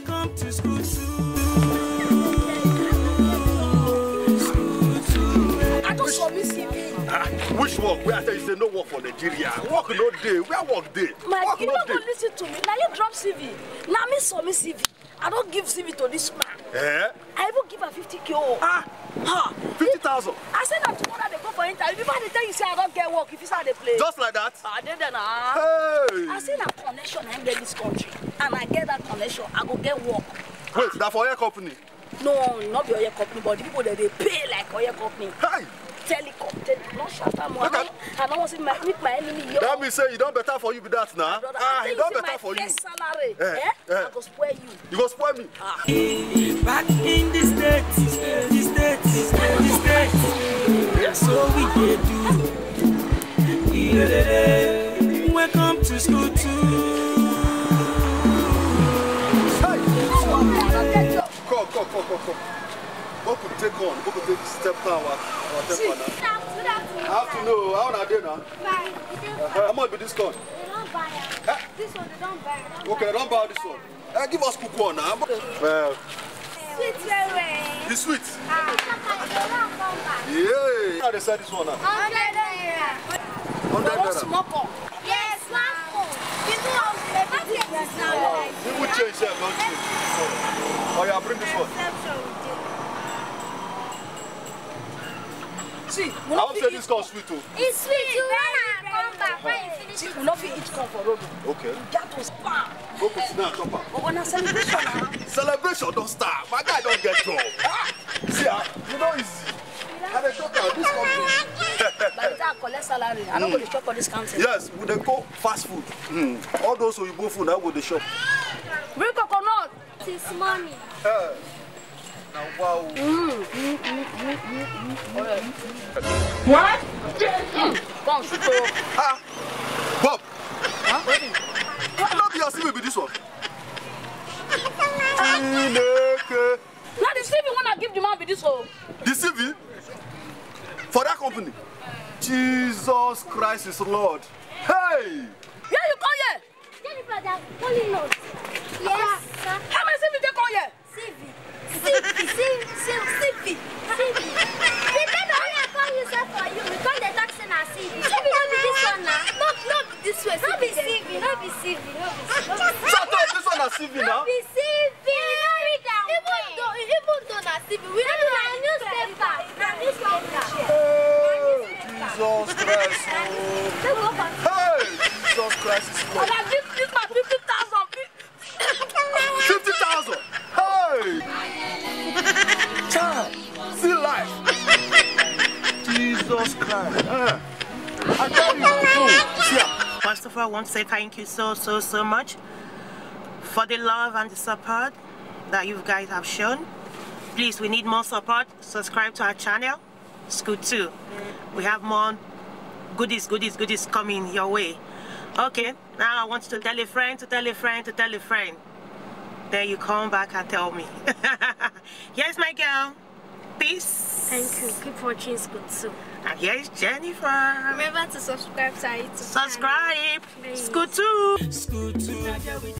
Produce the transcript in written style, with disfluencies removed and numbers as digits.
Welcome to school too. I don't saw me CV. Which work? Where I tell you say no work for Nigeria. Work no day. Where work day? My, you don't go listen to me. Now you drop CV. Now me saw me CV. I don't give CV to this man. Eh? I even give her 50K. Ah! 50,000. I said that tomorrow they go for interview. Before they tell you say I don't get work, if you start the play. Just like that? Then Hey! I say that connection I get this country. And I get that connection, I go get work. Wait, that for your company? No, not the oil company, but the people that they pay like oil company. Hey! Telecom, not shatter more. I don't want to meet my enemy. That means say you don't better for you with that now. He don't better for you. Salary, I go spoil you. You go spoil me. Back in the States, that's all we can do. Welcome to school too. Hey! Come. What could take on? What could take step down? Our temper now. I have to know. How are they now? How much be this one? They don't buy it. This one, they don't buy it. Okay, they don't buy this one. Give us cook one now. Sweet, very. The sweet. Yeah. Yeah. How they sell this one now? 100 naira. 100 naira. Smoke. Yes, smartphone. People change here, don't you? Oh yeah, bring this one. See, I hope say this comes sweet too. It's sweet. You wanna come back when you finish. see, we not fit eat corn for road. Okay. You got to spam. Go put it down, chop am. But when I celebration now, Celebration don't start. My guy don't get job. See, you know easy. And they talk about this company. by the time I collect salary, I don't go to shop for this country. Yes, we they go fast food. All those who go food, I go to the shop. Bring coconut. It's mommy. Wow. What? Come, shoot. Bob. Huh? Not be asking me this one. Now the CV when I give the man be this one. The CV? For that company? Jesus Christ is Lord. Hey! Yeah, you come here. Jennifer, they're calling us. Yes, sir. How many CV they come here? CV. They don't call you, sir, for you. We call the tax in our CV. CV, not be this one now. Not this way. Not be CV. Shut up, this one is CV now. Not be CV. Even though not CV, we don't do our newspaper. Jesus Christ. Hey! Jesus Christ is Lord. And I give this man 50,000. 50,000! Hey! Child, see life. Jesus Christ. I tell you, First of all, I want to say thank you so much for the love and the support that you guys have shown. Please, we need more support. Subscribe to our channel, School 2. We have more goodies coming your way. Okay, now I want you to tell a friend, to tell a friend, to tell a friend. Then you come back and tell me. Here's my girl. Peace. Thank you. Keep watching School 2. And here's Jennifer. Remember to subscribe to our YouTube Subscribe. channel. School 2. School too.